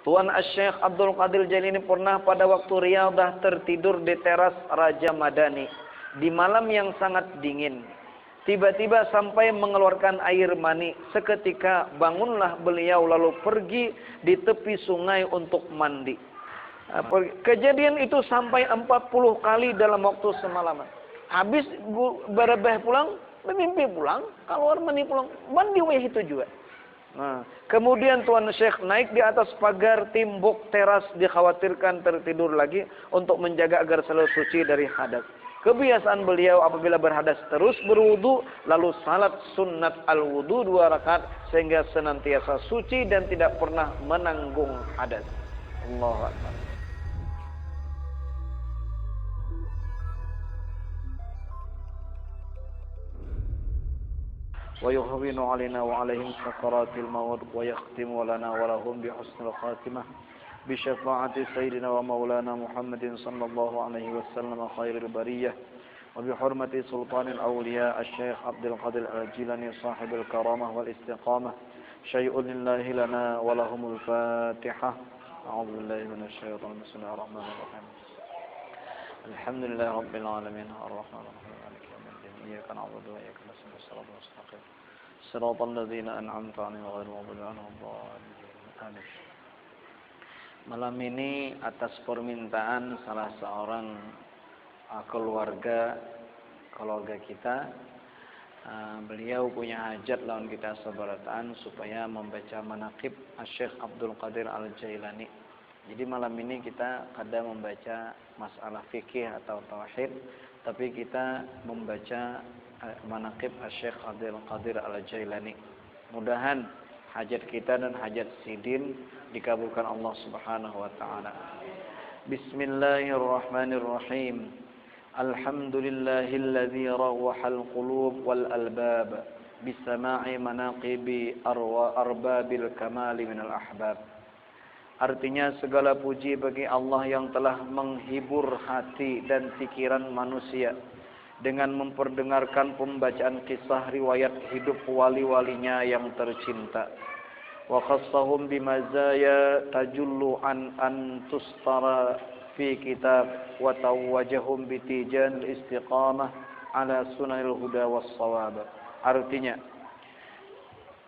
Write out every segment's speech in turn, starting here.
Tuan Syekh Abdul Qadir Jailani pernah pada waktu riyadah tertidur di teras Raja Madani di malam yang sangat dingin. Tiba-tiba sampai mengeluarkan air mani. Seketika bangunlah beliau lalu pergi di tepi sungai untuk mandi. Kejadian itu sampai 40 kali dalam waktu semalaman. Habis berebeh pulang, bermimpi pulang, keluar mandi pulang, mandi weh itu juga. Nah, kemudian Tuan Syekh naik di atas pagar timbuk teras, dikhawatirkan tertidur lagi untuk menjaga agar selalu suci dari hadas. Kebiasaan beliau apabila berhadas terus berwudu, lalu salat sunnat al-wudu 2 rakaat sehingga senantiasa suci dan tidak pernah menanggung hadas. Allahu Akbar. ويهون علينا وعليهم سكرات الموت ويختم لنا ولهم بحسن الخاتمة بشفاعة سيدنا ومولانا محمد صلى الله عليه وسلم خير البرية وبحرمة سلطان الأولياء الشيخ عبد القادر الجيلاني صاحب الكرامة والاستقامة شيء لله لنا ولهم الفاتحة. أعوذ بالله من الشيطان بسم الله الرحمن الرحيم الحمد لله رب العالمين الرحمن الرحيم مالك يوم الدين إياك نعبد وإياك نستعين الصراط المستقيم صراط الذين أنعمت عليهم غير المغضوب عليهم ولا الضالين. Malam ini atas permintaan salah seorang keluarga kita, beliau punya hajat lawan kita seberataan supaya membaca manaqib Syekh Abdul Qadir Al-Jailani. Jadi malam ini kita kada membaca masalah fikih atau tauhid, tapi kita membaca manaqib Syekh Abdul Qadir Al-Jailani. Mudahan hajat kita dan hajat sidin dikabulkan Allah Subhanahu wa taala. Bismillahirrahmanirrahim. Alhamdulillahilladzi rawwahal qulub wal albab bisama'i manaqibi arbabil kamali minal ahbab. Artinya segala puji bagi Allah yang telah menghibur hati dan pikiran manusia dengan memperdengarkan pembacaan kisah riwayat hidup wali-walinya yang tercinta. Wa khassahum bimazaya tajullu an tustara fi kitab wa tawajjahum bitijan istiqamah ala sunanil huda was shawab. Artinya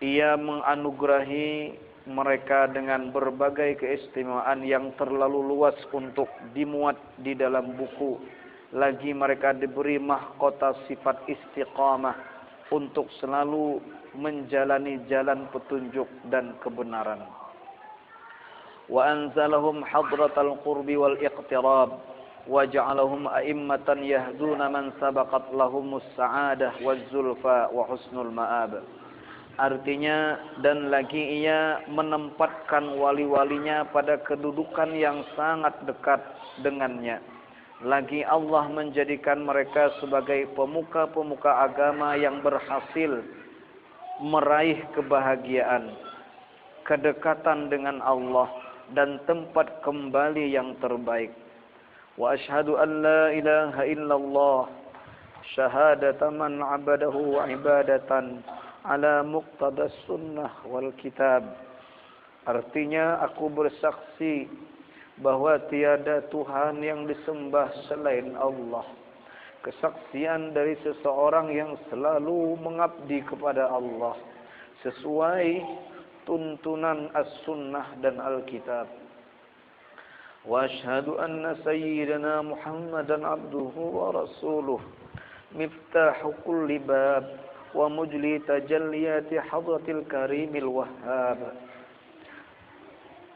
ia menganugerahi mereka dengan berbagai keistimewaan yang terlalu luas untuk dimuat di dalam buku. Lagi mereka diberi mahkota sifat istiqamah untuk selalu menjalani jalan petunjuk dan kebenaran. Wa anzalahum hadratal qurbi wal iqtirab wa ja'alahum a'immatan yahduna man sabaqat lahumus sa'adah waz zulfa wa husnul ma'ab. Artinya, dan lagi ia menempatkan wali-walinya pada kedudukan yang sangat dekat dengannya. Lagi Allah menjadikan mereka sebagai pemuka-pemuka agama yang berhasil meraih kebahagiaan, kedekatan dengan Allah, dan tempat kembali yang terbaik. Wa asyhadu an la ilaha illallah syahadatan man abadahu wa ibadatan ala muqtadas sunnah wal kitab. Artinya aku bersaksi bahwa tiada Tuhan yang disembah selain Allah. Kesaksian dari seseorang yang selalu mengabdi kepada Allah sesuai tuntunan as-sunnah dan al-kitab. Wa asyhadu anna sayyidana Muhammadan abduhu wa rasuluh miftahu kulli bab wa mujli tajalliyati hadratil karimil wahhab.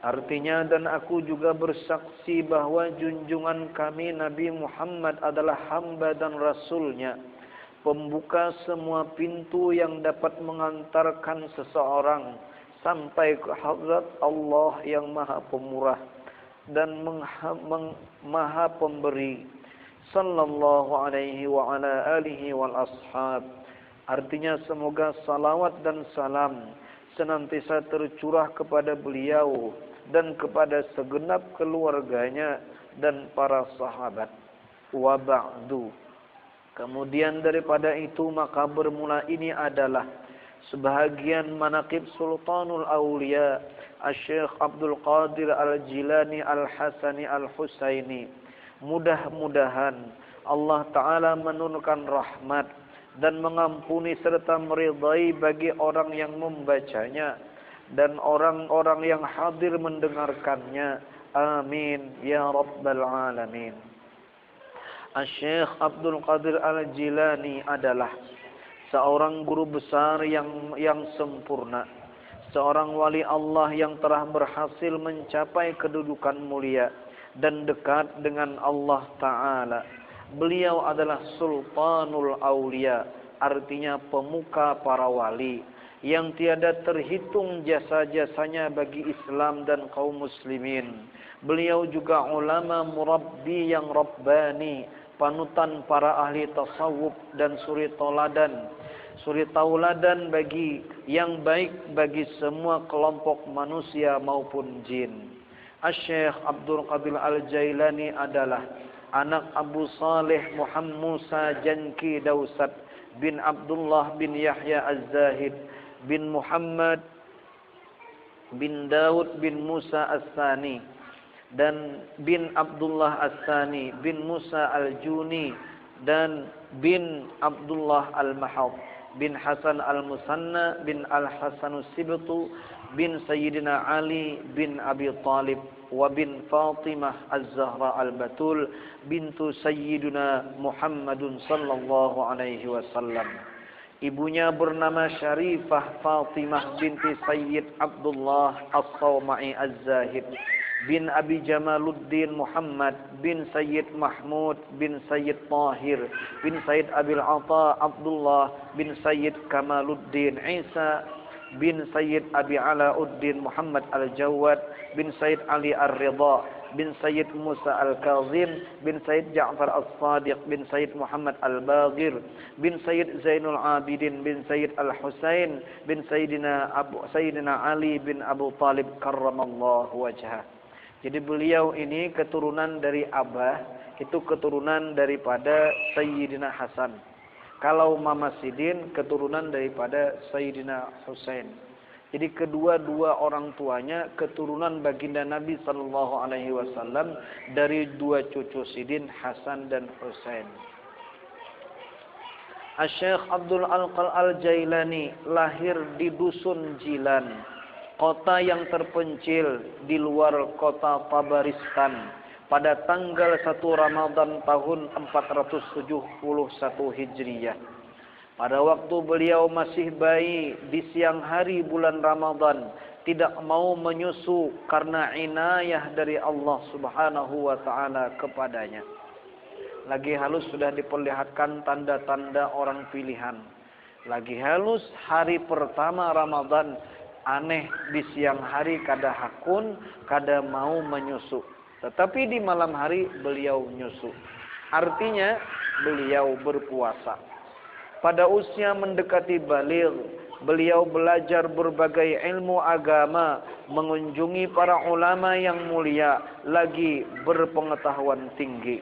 Artinya, dan aku juga bersaksi bahwa junjungan kami Nabi Muhammad adalah hamba dan rasulnya, pembuka semua pintu yang dapat mengantarkan seseorang sampai ke hadrat Allah yang maha pemurah dan maha pemberi. Sallallahu alaihi wa ala alihi wal ashab. Artinya semoga salawat dan salam senantiasa tercurah kepada beliau dan kepada segenap keluarganya dan para sahabat. Wa ba'du. Kemudian daripada itu maka bermula ini adalah sebahagian manaqib Sultanul Aulia Asy-Syaikh Abdul Qadir Al-Jilani Al-Hasani Al-Husaini. Mudah-mudahan Allah Ta'ala menurunkan rahmat dan mengampuni serta meridai bagi orang yang membacanya dan orang-orang yang hadir mendengarkannya. Amin ya rabbal alamin. Asy-Syaikh Abdul Qadir Al-Jilani adalah seorang guru besar yang sempurna, seorang wali Allah yang telah berhasil mencapai kedudukan mulia dan dekat dengan Allah Ta'ala. Beliau adalah Sultanul Aulia, artinya pemuka para wali, yang tiada terhitung jasa-jasanya bagi Islam dan kaum muslimin. Beliau juga ulama murabbi yang rabbani, panutan para ahli tasawuf dan suri tauladan bagi yang baik bagi semua kelompok manusia maupun jin. Asy-Syaikh Abdul Qadir Al-Jailani adalah anak Abu Saleh Muhammad Musa Janki Dausat bin Abdullah bin Yahya Az-Zahid bin Muhammad bin Daud bin Musa As-Sani dan bin Abdullah As-Sani bin Musa Al-Juni dan bin Abdullah Al-Mahab bin Hasan Al-Musanna bin Al-Hasan Sibtu bin Sayyidina Ali bin Abi Talib wa bin Fatimah Az-Zahra Al-Batul bintu Sayyidina Muhammadun sallallahu alaihi wasallam. Ibunya bernama Syarifah Fatimah binti Sayyid Abdullah As-Sawma'i Az-Zahid bin Abi Jamaluddin Muhammad bin Sayyid Mahmud bin Sayyid Tahir bin Sayyid Abil Ata Abdullah bin Sayyid Kamaluddin Isa bin Sayyid Abi Alauddin Muhammad Al-Jawad bin Sayyid Ali Ar-Ridha bin Sayyid Musa Al-Kazim bin Sayyid Ja'far As-Sadiq bin Sayyid Muhammad Al-Baghir bin Sayyid Zainul Abidin bin Sayyid Al-Husain bin Sayyidina Ali bin Abu Talib karramallahu wajhah. Jadi beliau ini keturunan dari Abah, itu keturunan daripada Sayyidina Hasan. Kalau Mama Sidin keturunan daripada Sayyidina Husain. Jadi kedua-dua orang tuanya keturunan baginda Nabi sallallahu alaihi wasallam dari dua cucu Sidin, Hasan dan Husain. Asy-Syaikh Abdul Al-Jailani lahir di dusun Jilan, kota yang terpencil di luar kota Tabaristan pada tanggal 1 Ramadan tahun 471 Hijriyah. Pada waktu beliau masih bayi di siang hari bulan Ramadan, tidak mau menyusu karena inayah dari Allah Subhanahu wa taala kepadanya. Lagi halus sudah diperlihatkan tanda-tanda orang pilihan. Lagi halus hari pertama Ramadan, aneh di siang hari kada hakun, kada mau menyusu. Tetapi di malam hari beliau nyusu. Artinya beliau berpuasa. Pada usia mendekati baligh, beliau belajar berbagai ilmu agama, mengunjungi para ulama yang mulia, lagi berpengetahuan tinggi.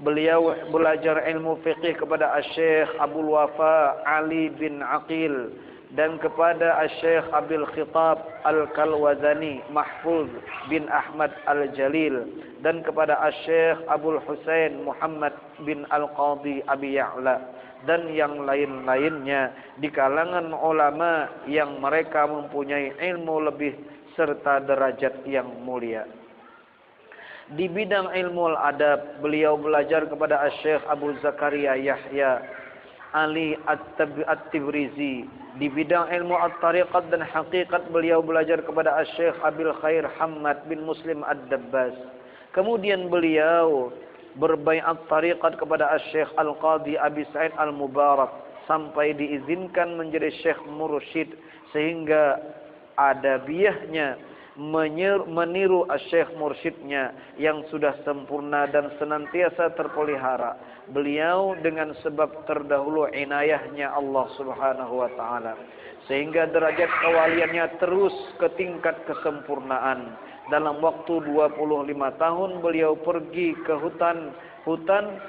Beliau belajar ilmu fiqih kepada Asy-Syaikh Abdul Wafa Ali bin Aqil dan kepada Asy-Syaikh Abil Khitab Al-Kalwazani Mahfuz bin Ahmad Al-Jalil dan kepada Asy-Syaikh Abul Husain Muhammad bin Al-Qadhi Abi Ya'la dan yang lain-lainnya di kalangan ulama yang mereka mempunyai ilmu lebih serta derajat yang mulia. Di bidang ilmu adab, beliau belajar kepada Asy-Syaikh Abu Zakaria Yahya Ali At-Tibrizi. Di bidang ilmu at-tariqat dan hakikat, beliau belajar kepada Asy-Syaikh Abil Khair Hamad bin Muslim Ad-Dabbas. Kemudian beliau berbaiat tariqat kepada Asy-Syaikh Al-Qadhi Abi Sa'id Al-Mubarak sampai diizinkan menjadi syekh mursyid, sehingga adabiyahnya meniru Asy-Syaikh mursyidnya yang sudah sempurna dan senantiasa terpelihara. Beliau dengan sebab terdahulu inayahnya Allah Subhanahu wa taala, sehingga derajat kewaliannya terus ke tingkat kesempurnaan. Dalam waktu 25 tahun beliau pergi ke hutan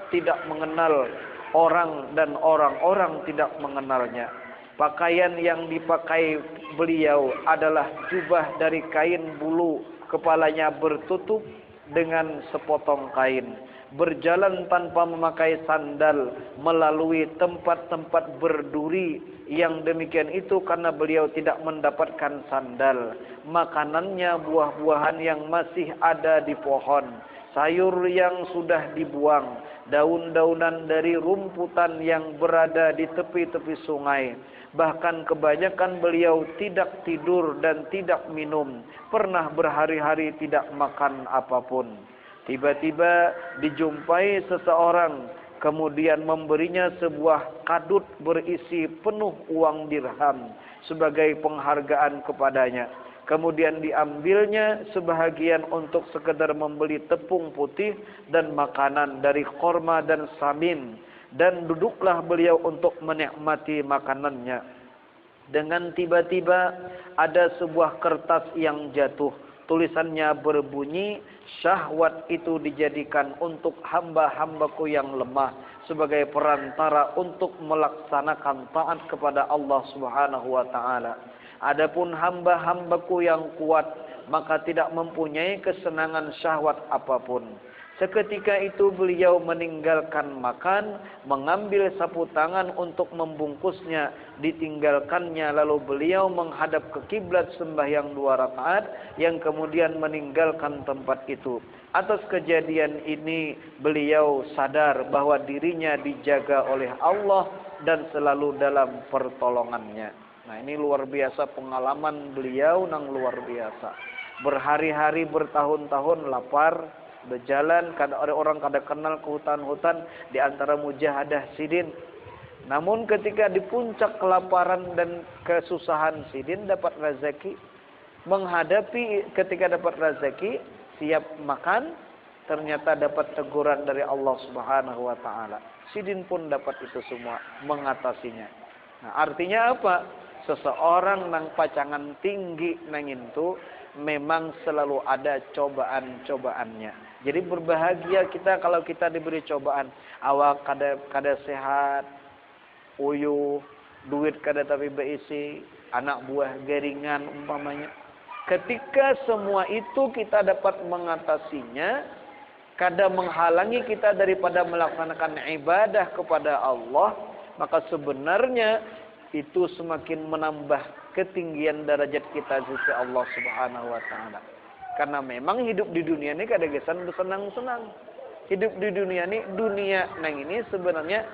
tidak mengenal orang dan orang-orang tidak mengenalnya. Pakaian yang dipakai beliau adalah jubah dari kain bulu, kepalanya bertutup dengan sepotong kain. Berjalan tanpa memakai sandal melalui tempat-tempat berduri. Yang demikian itu karena beliau tidak mendapatkan sandal. Makanannya buah-buahan yang masih ada di pohon, sayur yang sudah dibuang, daun-daunan dari rumputan yang berada di tepi-tepi sungai. Bahkan kebanyakan beliau tidak tidur dan tidak minum, pernah berhari-hari tidak makan apapun. Tiba-tiba dijumpai seseorang, kemudian memberinya sebuah kadut berisi penuh uang dirham sebagai penghargaan kepadanya. Kemudian diambilnya sebahagian untuk sekedar membeli tepung putih dan makanan dari korma dan samin. Dan duduklah beliau untuk menikmati makanannya. Dengan tiba-tiba ada sebuah kertas yang jatuh. Tulisannya berbunyi, syahwat itu dijadikan untuk hamba-hambaku yang lemah sebagai perantara untuk melaksanakan taat kepada Allah Subhanahu wa taala. Adapun hamba-hambaku yang kuat, maka tidak mempunyai kesenangan syahwat apapun. Seketika itu beliau meninggalkan makan, mengambil sapu tangan untuk membungkusnya, ditinggalkannya, lalu beliau menghadap ke kiblat sembahyang 2 rakaat, yang kemudian meninggalkan tempat itu. Atas kejadian ini beliau sadar bahwa dirinya dijaga oleh Allah dan selalu dalam pertolongannya. Nah, ini luar biasa pengalaman beliau, nang luar biasa. Berhari-hari, bertahun-tahun lapar, berjalan, ada orang kada kenal ke hutan-hutan, di antara mujahadah sidin. Namun ketika di puncak kelaparan dan kesusahan sidin dapat rezeki, menghadapi ketika dapat rezeki, siap makan, ternyata dapat teguran dari Allah Subhanahu wa taala. Sidin pun dapat itu semua, mengatasinya. Nah, artinya apa? Seseorang nang pacangan tinggi nang itu memang selalu ada cobaan-cobaannya. Jadi berbahagia kita kalau kita diberi cobaan. Awak kada sehat, uyuh, duit kada tapi beisi, anak buah geringan umpamanya. Ketika semua itu kita dapat mengatasinya, kada menghalangi kita daripada melaksanakan ibadah kepada Allah, maka sebenarnya itu semakin menambah ketinggian derajat kita di sisi Allah Subhanahu wa taala. Karena memang hidup di dunia ini kadang-kadang senang-senang. Hidup di dunia ini, dunia nang ini sebenarnya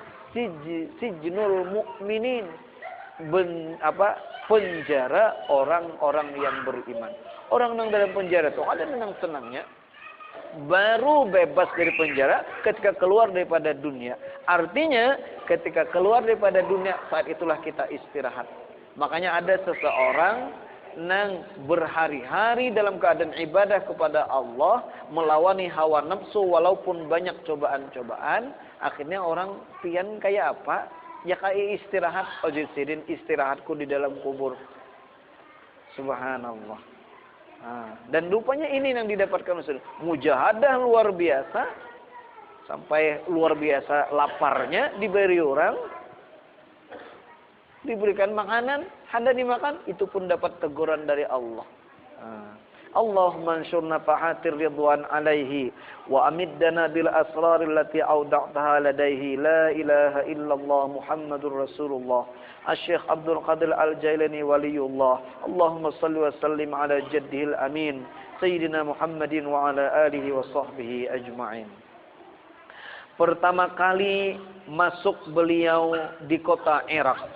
sijnul mukminin, penjara orang-orang yang beriman. Orang nang dalam penjara itu ada yang senangnya, baru bebas dari penjara ketika keluar daripada dunia. Artinya ketika keluar daripada dunia, saat itulah kita istirahat. Makanya ada seseorang nang berhari-hari dalam keadaan ibadah kepada Allah, melawani hawa nafsu walaupun banyak cobaan-cobaan. Akhirnya orang pian kayak apa? Ya kayak istirahat. Ojid sidin, istirahatku di dalam kubur. Subhanallah. Dan rupanya ini yang didapatkan Rasul. Mujahadah luar biasa, sampai luar biasa laparnya, diberi orang, diberikan makanan, hendak dimakan, itu pun dapat teguran dari Allah. Allahumma ansurna fahatir ridwan alaihi wa amiddana bil asraril lati awda'taha ladaihi, la ilaha illallah Muhammadur Rasulullah Asy-Syaikh Abdul Qadir Al-Jailani waliyullah. Allahumma salli wa sallim ala jaddihil amin Sayyidina Muhammadin wa ala alihi wa sahbihi ajma'in. Pertama kali masuk beliau di kota Irak,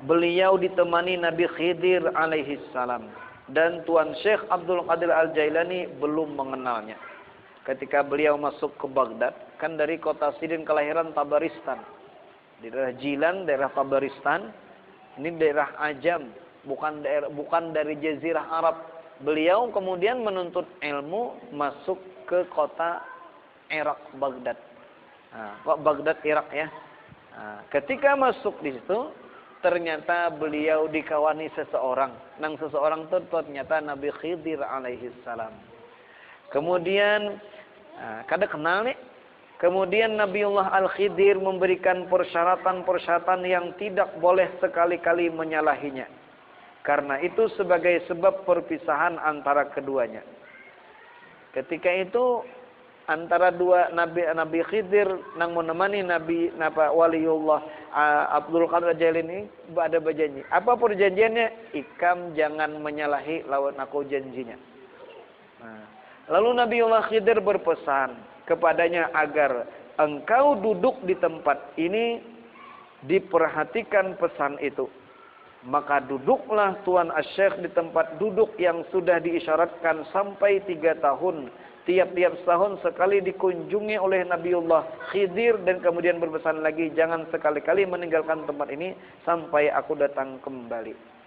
beliau ditemani Nabi Khidir alaihi salam. Dan Tuan Syekh Abdul Qadir Al-Jailani belum mengenalnya. Ketika beliau masuk ke Baghdad, kan dari kota Sidin kelahiran Tabaristan. Di daerah Jilan, daerah Tabaristan. Ini daerah Ajam, bukan dari Jazirah Arab. Beliau kemudian menuntut ilmu masuk ke kota Irak, Baghdad. Baghdad Irak ya. Ketika masuk di situ, ternyata beliau dikawani seseorang. Nang seseorang itu ternyata Nabi Khidir alaihi salam. Kemudian kada kenal nih. Kemudian Nabiullah Al-Khidir memberikan persyaratan-persyaratan yang tidak boleh sekali-kali menyalahinya. Karena itu sebagai sebab perpisahan antara keduanya. Ketika itu antara dua Nabi Khidir nang menemani Nabi Waliullah Abdul Qadir Jailani ada berjanji. Apa perjanjiannya? Ikam jangan menyalahi lawan aku janjinya. Nah, lalu Nabiullah Khidir berpesan kepadanya agar engkau duduk di tempat ini, diperhatikan pesan itu. Maka duduklah Tuan Asy-Syaikh di tempat duduk yang sudah diisyaratkan sampai 3 tahun. Tiap-tiap tahun sekali dikunjungi oleh Nabiullah Khidir dan kemudian berpesan lagi, jangan sekali-kali meninggalkan tempat ini sampai aku datang kembali.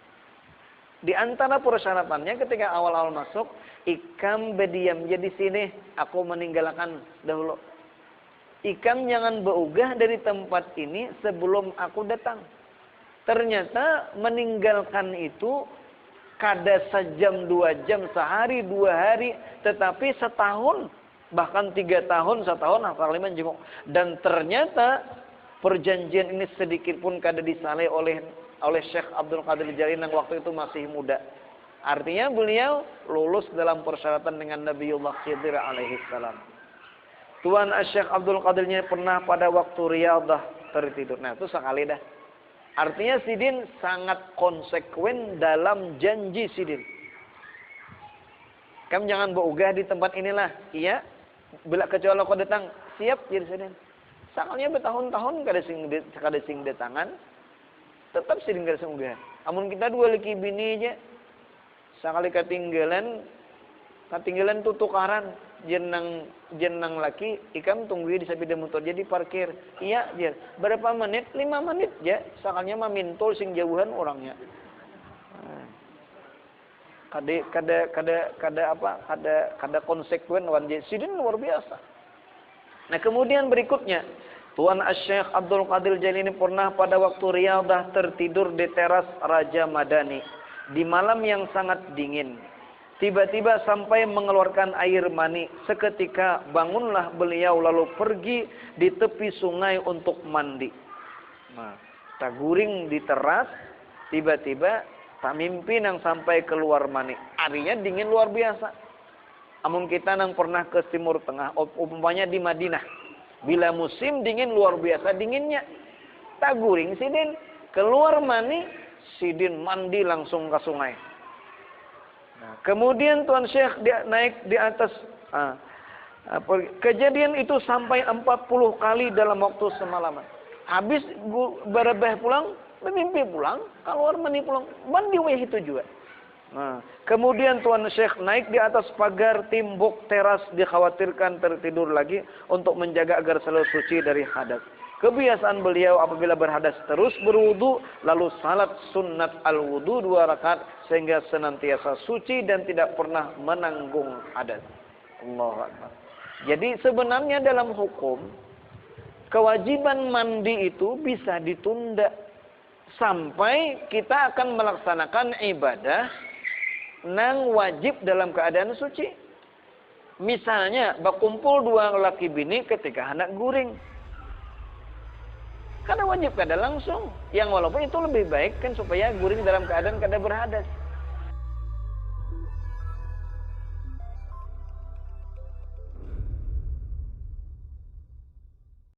Di antara persyaratannya ketika awal-awal masuk, ikam berdiam di sini, aku meninggalkan dahulu. Ikam jangan beugah dari tempat ini sebelum aku datang. Ternyata meninggalkan itu kada sejam 2 jam, sehari 2 hari, tetapi setahun, bahkan 3 tahun, setahun kali menjenguk. Dan ternyata perjanjian ini sedikit pun kada disaleh oleh Syekh Abdul Qadir Jailani yang waktu itu masih muda. Artinya beliau lulus dalam persyaratan dengan Nabiullah Khidir alaihi salam. Tuan Syekh Abdul Qadirnya pernah pada waktu Riyadah tertidur. Nah itu sekali dah. Artinya Sidin sangat konsekuen dalam janji Sidin. Kamu jangan beugah di tempat inilah. Iya. Bila kecuali kau datang, siap jadi Sidin. Sakalnya bertahun-tahun kada sing datangan. Tetap Sidin kada sing unggah. Amun kita 2 laki bini aja. Sakali ketinggalan tuh tukaran. Jenang laki, ikam tunggu di sepeda motor jadi parkir. Iya, dia. Berapa menit? 5 menit ya. Sakalnya mah mintul sing jauhan orangnya. Kada konsekuen wan Sidin luar biasa. Nah, kemudian berikutnya, Tuan Asy-Syaikh Abdul Qadir Jailani pernah pada waktu Riyadah tertidur di teras Raja Madani di malam yang sangat dingin. Tiba-tiba sampai mengeluarkan air mani. Seketika bangunlah beliau lalu pergi di tepi sungai untuk mandi. Nah, taguring di teras, tiba-tiba tak mimpi nang sampai keluar mani. Artinya dingin luar biasa. Amun kita nang pernah ke Timur Tengah, umpamanya di Madinah. Bila musim dingin luar biasa dinginnya. Taguring Sidin keluar mani, Sidin mandi langsung ke sungai. Nah, kemudian Tuan Syekh dia naik di atas. Kejadian itu sampai 40 kali dalam waktu semalaman. Habis berebeh pulang, bermimpi pulang, keluar mandi pulang, mandi weh itu juga. Nah, kemudian Tuan Syekh naik di atas pagar timbuk teras, dikhawatirkan tertidur lagi untuk menjaga agar selalu suci dari hadas. Kebiasaan beliau apabila berhadas terus berwudu, lalu salat sunnat al-wudu 2 rakaat sehingga senantiasa suci dan tidak pernah menanggung hadas. Allahu Akbar. Jadi sebenarnya dalam hukum kewajiban mandi itu bisa ditunda sampai kita akan melaksanakan ibadah nang wajib dalam keadaan suci. Misalnya berkumpul 2 laki bini ketika hendak guring. Kada wajib kada langsung. Yang walaupun itu lebih baik kan supaya guring dalam keadaan kada berhadas.